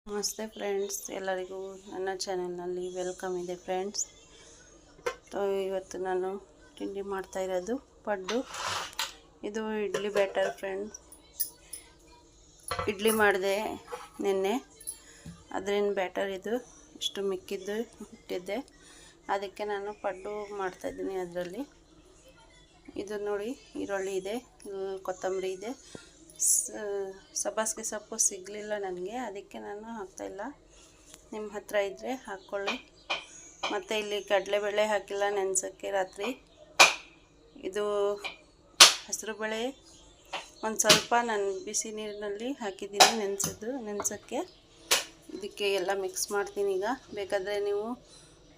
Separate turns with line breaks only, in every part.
ನಮಸ್ತೆ ಫ್ರೆಂಡ್ಸ್, ಎಲ್ಲರಿಗೂ ನನ್ನ ಚಾನೆಲ್ನಲ್ಲಿ ವೆಲ್ಕಮ್ ಇದೆ ಫ್ರೆಂಡ್ಸ್. ಇವತ್ತು ನಾನು ತಿಂಡಿ ಮಾಡ್ತಾ ಇರೋದು ಪಡ್ಡು. ಇದು ಇಡ್ಲಿ ಬ್ಯಾಟರ್ ಫ್ರೆಂಡ್ಸ್. ಇಡ್ಲಿ ಮಾಡಿದೆ ನಿನ್ನೆ, ಅದರಿಂದ ಬ್ಯಾಟರ್ ಇದು ಇಷ್ಟು ಮಿಕ್ಕಿದ್ದು ಇಟ್ಟಿದ್ದೆ. ಅದಕ್ಕೆ ನಾನು ಪಡ್ಡು ಮಾಡ್ತಾಯಿದ್ದೀನಿ. ಅದರಲ್ಲಿ ಇದು ನೋಡಿ, ಈರುಳ್ಳಿ ಇದೆ, ಕೊತ್ತಂಬರಿ ಇದೆ. ಸಬ್ಬಸಿಗೆ ಸೊಪ್ಪು ಸಿಗಲಿಲ್ಲ ನನಗೆ, ಅದಕ್ಕೆ ನಾನು ಹಾಕ್ತಾಯಿಲ್ಲ. ನಿಮ್ಮ ಹತ್ರ ಇದ್ದರೆ ಹಾಕ್ಕೊಳ್ಳಿ. ಮತ್ತು ಇಲ್ಲಿ ಕಡಲೆಬೇಳೆ ಹಾಕಿಲ್ಲ ನೆನೆಸೋಕ್ಕೆ ರಾತ್ರಿ. ಇದು ಹೆಸರುಬೇಳೆ ಒಂದು ಸ್ವಲ್ಪ ನಾನು ಬಿಸಿ ನೀರಿನಲ್ಲಿ ಹಾಕಿದ್ದೀನಿ ನೆನೆಸೋಕ್ಕೆ. ಇದಕ್ಕೆ ಎಲ್ಲ ಮಿಕ್ಸ್ ಮಾಡ್ತೀನಿ. ಈಗ ಬೇಕಾದರೆ ನೀವು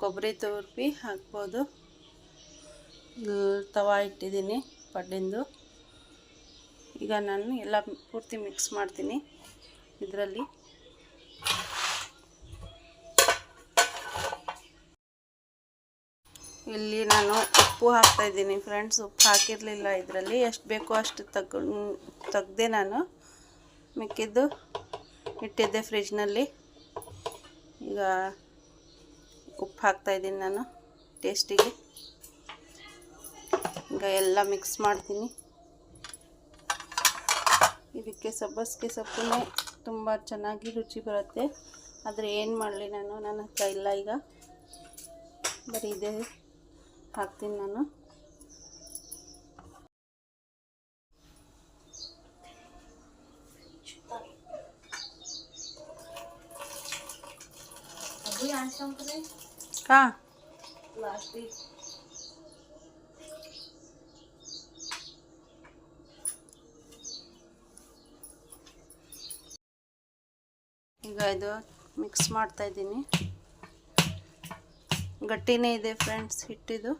ಕೊಬ್ಬರಿ ತುರ್ಪಿ ಹಾಕ್ಬೋದು. ತವಾ ಇಟ್ಟಿದ್ದೀನಿ ಪಡ್ಡಿಂದು. ಈಗ ನಾನು ಎಲ್ಲ ಪೂರ್ತಿ ಮಿಕ್ಸ್ ಮಾಡ್ತೀನಿ. ಇದರಲ್ಲಿ ಇಲ್ಲಿ ನಾನು ಉಪ್ಪು ಹಾಕ್ತಾಯಿದ್ದೀನಿ ಫ್ರೆಂಡ್ಸ್. ಉಪ್ಪು ಹಾಕಿರಲಿಲ್ಲ ಇದರಲ್ಲಿ, ಎಷ್ಟು ಬೇಕೋ ಅಷ್ಟು ತೆಗ್ದೆ ನಾನು. ಮಿಕ್ಕಿದ್ದು ಇಟ್ಟಿದ್ದೆ ಫ್ರಿಜ್ನಲ್ಲಿ. ಈಗ ಉಪ್ಪು ಹಾಕ್ತಾಯಿದ್ದೀನಿ ನಾನು ಟೇಸ್ಟಿಗೆ. ಈಗ ಎಲ್ಲ ಮಿಕ್ಸ್ ಮಾಡ್ತೀನಿ. ಇದಕ್ಕೆ ಸಬ್ಬಸಿಗೆ ಸೊಪ್ಪು ತುಂಬ ಚೆನ್ನಾಗಿ ರುಚಿ ಬರುತ್ತೆ. ಆದರೆ ಏನು ಮಾಡಲಿ, ನನ್ನ ಹತ್ರ ಇಲ್ಲ. ಈಗ ಬರೀ ಇದೇ ಹಾಕ್ತೀನಿ ನಾನು. ಹಾಂ, ಈಗ ಇದು ಮಿಕ್ಸ್ ಮಾಡ್ತಾಯಿದ್ದೀನಿ. ಗಟ್ಟಿನೇ ಇದೆ ಫ್ರೆಂಡ್ಸ್ ಹಿಟ್ಟಿದು.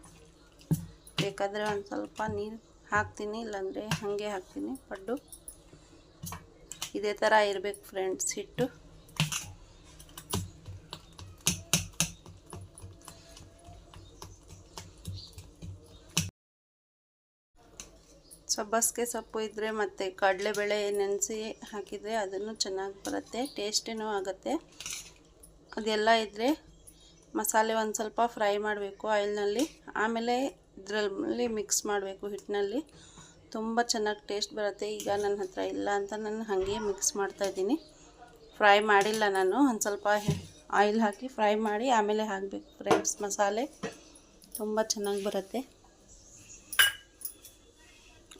ಬೇಕಾದರೆ ಒಂದು ಸ್ವಲ್ಪ ನೀರು ಹಾಕ್ತೀನಿ, ಇಲ್ಲಾಂದರೆ ಹಾಗೆ ಹಾಕ್ತೀನಿ. ಪಡ್ಡು ಇದೇ ಥರ ಇರಬೇಕು ಫ್ರೆಂಡ್ಸ್ ಹಿಟ್ಟು. ಸಬ್ಬಸಿಗೆ ಸೊಪ್ಪು ಇದ್ದರೆ ಮತ್ತು ಕಡಲೆಬೇಳೆ ನೆನೆಸಿ ಹಾಕಿದರೆ ಅದನ್ನು ಚೆನ್ನಾಗಿ ಬರುತ್ತೆ, ಟೇಸ್ಟಿನೂ ಆಗುತ್ತೆ. ಅದೆಲ್ಲ ಇದ್ದರೆ ಮಸಾಲೆ ಒಂದು ಸ್ವಲ್ಪ ಫ್ರೈ ಮಾಡಬೇಕು ಆಯಿಲ್ನಲ್ಲಿ. ಆಮೇಲೆ ಇದರಲ್ಲಿ ಮಿಕ್ಸ್ ಮಾಡಬೇಕು ಹಿಟ್ಟಿನಲ್ಲಿ. ತುಂಬ ಚೆನ್ನಾಗಿ ಟೇಸ್ಟ್ ಬರುತ್ತೆ. ಈಗ ನನ್ನ ಹತ್ರ ಇಲ್ಲ ಅಂತ ನಾನು ಹಾಗೆ ಮಿಕ್ಸ್ ಮಾಡ್ತಾಯಿದ್ದೀನಿ. ಫ್ರೈ ಮಾಡಿಲ್ಲ ನಾನು. ಒಂದು ಸ್ವಲ್ಪ ಆಯಿಲ್ ಹಾಕಿ ಫ್ರೈ ಮಾಡಿ ಆಮೇಲೆ ಹಾಕಬೇಕು ಫ್ರೆಂಡ್ಸ್ ಮಸಾಲೆ. ತುಂಬ ಚೆನ್ನಾಗಿ ಬರುತ್ತೆ.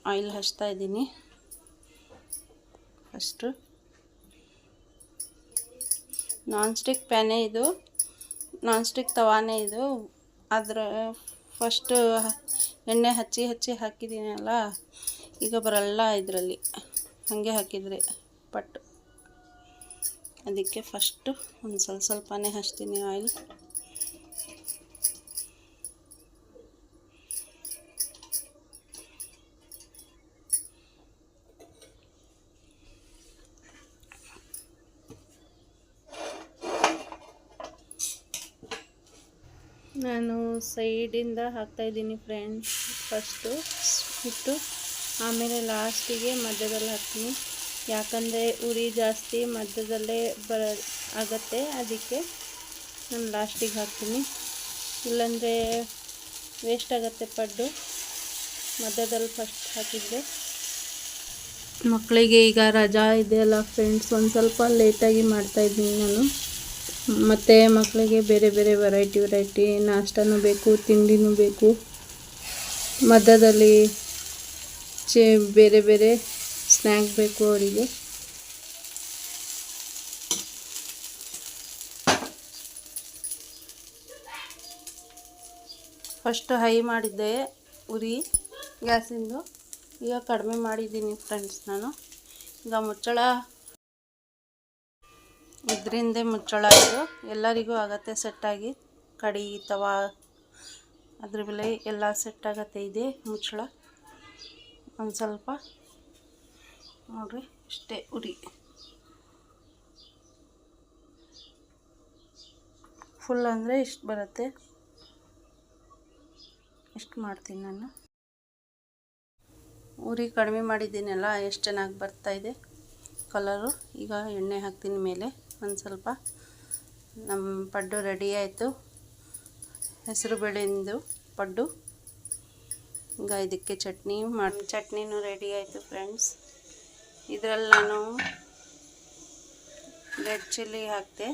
ಆಯಿಲ್ ಹಚ್ತಾ ಇದ್ದೀನಿ ಫಸ್ಟು. ನಾನ್ ಸ್ಟಿಕ್ ಪ್ಯಾನೇ ಇದು, ನಾನ್ ಸ್ಟಿಕ್ ತವಾನೇ ಇದು. ಅದರ ಫಸ್ಟು ಎಣ್ಣೆ ಹಚ್ಚಿ ಹಾಕಿದ್ದೀನಲ್ಲ, ಈಗ ಬರಲ್ಲ ಇದರಲ್ಲಿ ಹಾಗೆ ಹಾಕಿದರೆ ಪಟ್ಟು. ಅದಕ್ಕೆ ಫಸ್ಟು ಒಂದು ಸ್ವಲ್ಪನೇ ಹಚ್ತೀನಿ ಆಯಿಲ್. ನಾನು ಸೈಡಿಂದ ಹಾಕ್ತಾಯಿದ್ದೀನಿ ಫ್ರೆಂಡ್ಸ್. ಫಸ್ಟು ಇಟ್ಟು ಆಮೇಲೆ ಲಾಸ್ಟಿಗೆ ಮಧ್ಯದಲ್ಲಿ ಹಾಕ್ತೀನಿ. ಯಾಕಂದರೆ ಉರಿ ಜಾಸ್ತಿ ಮಧ್ಯದಲ್ಲೇ ಆಗುತ್ತೆ, ಅದಕ್ಕೆ ನಾನು ಲಾಸ್ಟಿಗೆ ಹಾಕ್ತೀನಿ. ಇಲ್ಲಾಂದರೆ ವೇಸ್ಟ್ ಆಗುತ್ತೆ ಪಡ್ಡು ಮಧ್ಯದಲ್ಲಿ ಫಸ್ಟ್ ಹಾಕಿದರೆ. ಮಕ್ಕಳಿಗೆ ಈಗ ರಜಾ ಇದೆಯಲ್ಲ ಫ್ರೆಂಡ್ಸ್, ಒಂದು ಸ್ವಲ್ಪ ಲೇಟಾಗಿ ಮಾಡ್ತಾಯಿದ್ದೀನಿ ನಾನು. ಮತ್ತು ಮಕ್ಕಳಿಗೆ ಬೇರೆ ಬೇರೆ ವೆರೈಟಿ ನಾಷ್ಟನೂ ಬೇಕು, ತಿಂಡಿನೂ ಬೇಕು. ಮಧ್ಯದಲ್ಲಿ ಬೇರೆ ಬೇರೆ ಸ್ನ್ಯಾಕ್ ಬೇಕು ಅವರಿಗೆ. ಫಸ್ಟ್ ಹೈ ಮಾಡಿದ್ದೆ ಉರಿ ಗ್ಯಾಸಿಂದು, ಈಗ ಕಡಿಮೆ ಮಾಡಿದ್ದೀನಿ ಫ್ರೆಂಡ್ಸ್ ನಾನು. ಈಗ ಮುಚ್ಚಳ ಇದರಿಂದ ಮುಚ್ಚಳ ಇದು ಎಲ್ಲರಿಗೂ ಆಗುತ್ತೆ ಸೆಟ್ಟಾಗಿ. ಕಡಿ ತವಾ ಅದ್ರ ಮೇಲೆ ಎಲ್ಲ ಸೆಟ್ ಆಗುತ್ತೆ. ಇದೆ ಮುಚ್ಚಳ. ಒಂದು ಸ್ವಲ್ಪ ನೋಡಿರಿ, ಇಷ್ಟೇ ಉರಿ. ಫುಲ್ ಅಂದರೆ ಇಷ್ಟು ಬರುತ್ತೆ. ಇಷ್ಟು ಮಾಡ್ತೀನಿ ನಾನು. ಉರಿ ಕಡಿಮೆ ಮಾಡಿದ್ದೀನಲ್ಲ, ಎಷ್ಟು ಚೆನ್ನಾಗಿ ಬರ್ತಾಯಿದೆ ಕಲರು. ಈಗ ಎಣ್ಣೆ ಹಾಕ್ತೀನಿ ಮೇಲೆ. ಒಂದು ಸ್ವಲ್ಪ. ನಮ್ಮ ಪಡ್ಡು ರೆಡಿ ಆಯಿತು, ಹೆಸರು ಬೇಳೆಂದು ಪಡ್ಡು. ಈಗ ಇದಕ್ಕೆ ಚಟ್ನಿನೂ ರೆಡಿ ಆಯಿತು ಫ್ರೆಂಡ್ಸ್. ಇದರಲ್ಲಿ ನಾನು ರೆಡ್ ಚಿಲ್ಲಿ ಹಾಕಿದೆ,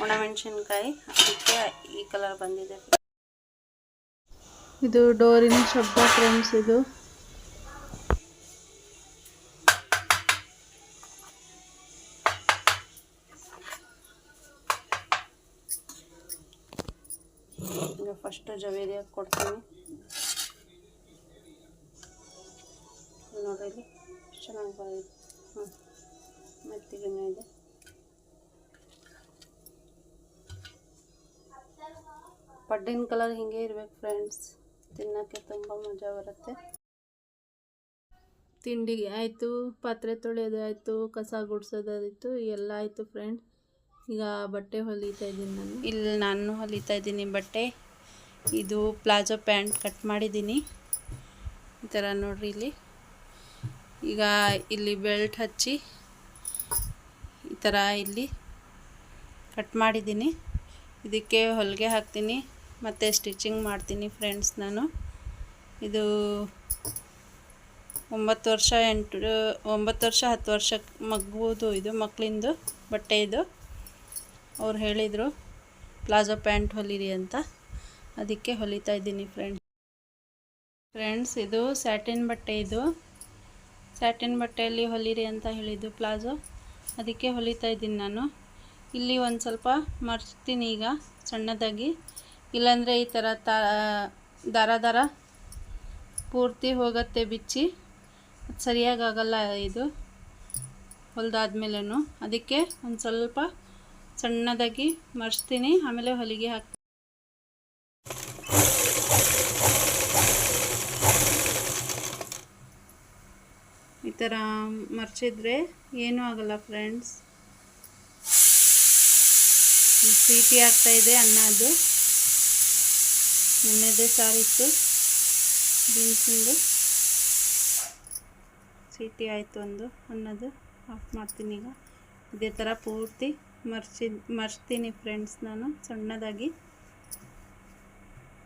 ಒಣಮೆಣಸಿನ್ಕಾಯಿ, ಅದಕ್ಕೆ ಈ ಕಲರ್ ಬಂದಿದೆ. ಇದು ಡೋರಿನ ಶಬ್ದ ಫ್ರೆಂಡ್ಸ್. ಇದು ಈಗ ಫಸ್ಟು ಜವೇರಿ ಹಾಕಿ ಕೊಡ್ತೀನಿ. ನೋಡ್ರಿ ಚೆನ್ನಾಗಿ ಬಂದಿದೆ. ಮೆತ್ತಿಗೆನೇ ಇದೆ. ಪಡ್ಡಿನ ಕಲರ್ ಹಿಂಗೆ ಇರ್ಬೇಕು ಫ್ರೆಂಡ್ಸ್, ತಿನ್ನೋಕ್ಕೆ ತುಂಬ ಮಜಾ ಬರುತ್ತೆ. ತಿಂಡಿ ಆಯಿತು, ಪಾತ್ರೆ ತೊಳೆಯೋದು ಆಯಿತು, ಕಸ ಗುಡಿಸೋದಾಯಿತು, ಎಲ್ಲ ಆಯಿತು ಫ್ರೆಂಡ್ಸ್. ಈಗ ಬಟ್ಟೆ ಹೊಲಿತಾ ಇದ್ದೀನಿ ನಾನು ಹೊಲಿತಾ ಇದ್ದೀನಿ ಬಟ್ಟೆ. ಇದು ಪ್ಲಾಜೋ ಪ್ಯಾಂಟ್ ಕಟ್ ಮಾಡಿದ್ದೀನಿ ಈ ಥರ ನೋಡ್ರಿ ಇಲ್ಲಿ. ಈಗ ಇಲ್ಲಿ ಬೆಲ್ಟ್ ಹಚ್ಚಿ ಈ ಥರ ಇಲ್ಲಿ ಕಟ್ ಮಾಡಿದ್ದೀನಿ. ಇದಕ್ಕೆ ಹೊಲಿಗೆ ಹಾಕ್ತೀನಿ ಮತ್ತು ಸ್ಟಿಚಿಂಗ್ ಮಾಡ್ತೀನಿ ಫ್ರೆಂಡ್ಸ್. ನಾನು ಇದು 9 ವರ್ಷ 10 ವರ್ಷಕ್ಕೆ ಮಗುವುದು, ಇದು ಮಕ್ಕಳಿಂದು ಬಟ್ಟೆ. ಇದು ಅವ್ರು ಹೇಳಿದರು ಪ್ಲಾಜೋ ಪ್ಯಾಂಟ್ ಹೊಲಿರಿ ಅಂತ, ಅದಕ್ಕೆ ಹೊಲಿತಾ ಇದ್ದೀನಿ ಫ್ರೆಂಡ್ಸ್. ಇದು ಸ್ಯಾಟಿನ್ ಬಟ್ಟೆ. ಇದು ಸ್ಯಾಟಿನ್ ಬಟ್ಟೆಯಲ್ಲಿ ಹೊಲಿರಿ ಅಂತ ಹೇಳಿದ್ದು ಪ್ಲಾಜೋ, ಅದಕ್ಕೆ ಹೊಲಿತಾ ಇದ್ದೀನಿ ನಾನು. ಇಲ್ಲಿ ಒಂದು ಸ್ವಲ್ಪ ಮರ್ಚ್ತೀನಿ ಈಗ ಸಣ್ಣದಾಗಿ, ಇಲ್ಲಾಂದರೆ ಈ ಥರ ದಾರ ಪೂರ್ತಿ ಹೋಗುತ್ತೆ ಬಿಚ್ಚಿ, ಅದು ಸರಿಯಾಗಿ ಆಗಲ್ಲ ಇದು ಹೊಲಿದಾದ್ಮೇಲೂ. ಅದಕ್ಕೆ ಒಂದು ಸ್ವಲ್ಪ ಸಣ್ಣದಾಗಿ ಮರ್ಚ್ತೀನಿ, ಆಮೇಲೆ ಹೊಲಿಗೆ ಹಾಕ್ತೀನಿ. ಈ ಥರ ಮರ್ಚಿದ್ರೆ ಏನೂ ಆಗಲ್ಲ ಫ್ರೆಂಡ್ಸ್. ಸೀಟಿ ಆಗ್ತಾಯಿದೆ ಅನ್ನೋದು, ನೆನ್ನೆದೇ ಸಾರಿತ್ತು ಬೀನ್ಸಿಂದು, ಸೀಟಿ ಆಯಿತು ಒಂದು ಅನ್ನೋದು. ಆಫ್ ಮಾಡ್ತೀನಿ ಈಗ. ಇದೇ ಥರ ಪೂರ್ತಿ ಮರ್ಚ್ತೀನಿ ಫ್ರೆಂಡ್ಸ್ ನಾನು ಸಣ್ಣದಾಗಿ.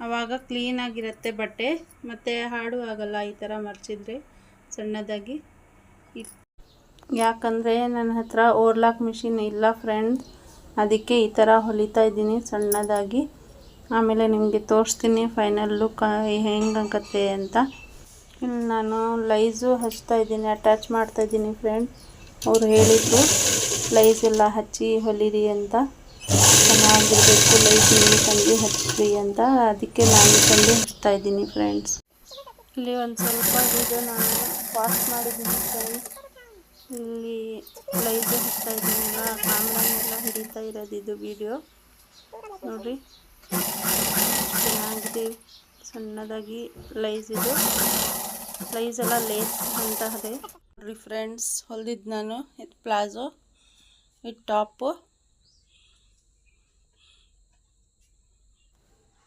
ಆವಾಗ ಕ್ಲೀನಾಗಿರುತ್ತೆ ಬಟ್ಟೆ, ಮತ್ತು ಹಾಡು ಆಗಲ್ಲ ಈ ಥರ ಮರ್ಚಿದ್ರೆ ಸಣ್ಣದಾಗಿ. ಯಾಕಂದರೆ ನನ್ನ ಹತ್ರ ಓರ್ಲಾಕ್ ಮಿಷಿನ್ ಇಲ್ಲ ಫ್ರೆಂಡ್ಸ್, ಅದಕ್ಕೆ ಈ ಥರ ಹೊಲಿತಾ ಇದ್ದೀನಿ ಸಣ್ಣದಾಗಿ. ಆಮೇಲೆ ನಿಮಗೆ ತೋರಿಸ್ತೀನಿ ಫೈನಲ್ ಲುಕ್ ಹೆಂಗಾಗತ್ತೆ ಅಂತ. ಇಲ್ಲಿ ನಾನು ಲೈಸು ಹಚ್ತಾ ಇದ್ದೀನಿ, ಅಟ್ಯಾಚ್ ಮಾಡ್ತಾ ಇದ್ದೀನಿ ಫ್ರೆಂಡ್ಸ್. ಅವರು ಹೇಳಿದರು ಲೈಸ್ ಎಲ್ಲ ಹಚ್ಚಿ ಹೊಲಿರಿ ಅಂತ, ಚೆನ್ನಾಗಿರಬೇಕು ಲೈಸ್ ನೀವು ತಂದು ಹಚ್ಚಿರಿ ಅಂತ. ಅದಕ್ಕೆ ನಾನು ತಂದು ಹಚ್ತಾ ಇದ್ದೀನಿ ಫ್ರೆಂಡ್ಸ್. ಇಲ್ಲಿ ಒಂದು ಸ್ವಲ್ಪ ವೀಡಿಯೋ ನಾನು ಪಾಸ್ ಮಾಡಿದ್ದೀನಿ ಫ್ರೆಂಡ್ಸ್. ಇಲ್ಲಿ ಲೈವ್ ಹಚ್ತಾ ಇದ್ದೀನಲ್ಲ, ಕ್ಯಾಮ್ರಾನೆಲ್ಲ ಹಿಡಿತಾ ಇರೋದು ಇದು ವೀಡಿಯೋ ನೋಡಿರಿ. ಚೆನ್ನಾಗಿದೆ ಸಣ್ಣದಾಗಿ ಲೈಸ್. ಇದು ಲೈಸ್ ಎಲ್ಲ ಲೇಸ್ ಅಂತ ಇದೆ ನೋಡಿರಿ ಫ್ರೆಂಡ್ಸ್. ಹೊಲಿದಿದ್ದು ನಾನು ಇದು ಪ್ಲಾಜೋ, ಇದು ಟಾಪು.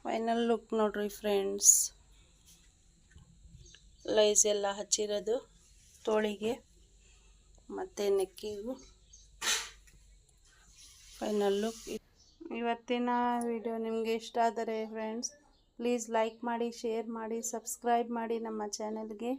ಫೈನಲ್ ಲುಕ್ ನೋಡಿರಿ ಫ್ರೆಂಡ್ಸ್. ಲೈಸ್ ಎಲ್ಲ ಹಚ್ಚಿರೋದು ತೋಳಿಗೆ ಮತ್ತು ನೆಕ್ಕಿಗೂ. Final look. ಇವತ್ತಿನ ವಿಡಿಯೋ ನಿಮಗೆ ಇಷ್ಟ ಆದರೆ ಫ್ರೆಂಡ್ಸ್ ಪ್ಲೀಸ್ ಲೈಕ್ ಮಾಡಿ, ಶೇರ್ ಮಾಡಿ, ಸಬ್ಸ್ಕ್ರೈಬ್ ಮಾಡಿ ನಮ್ಮ ಚಾನೆಲ್ಗೆ.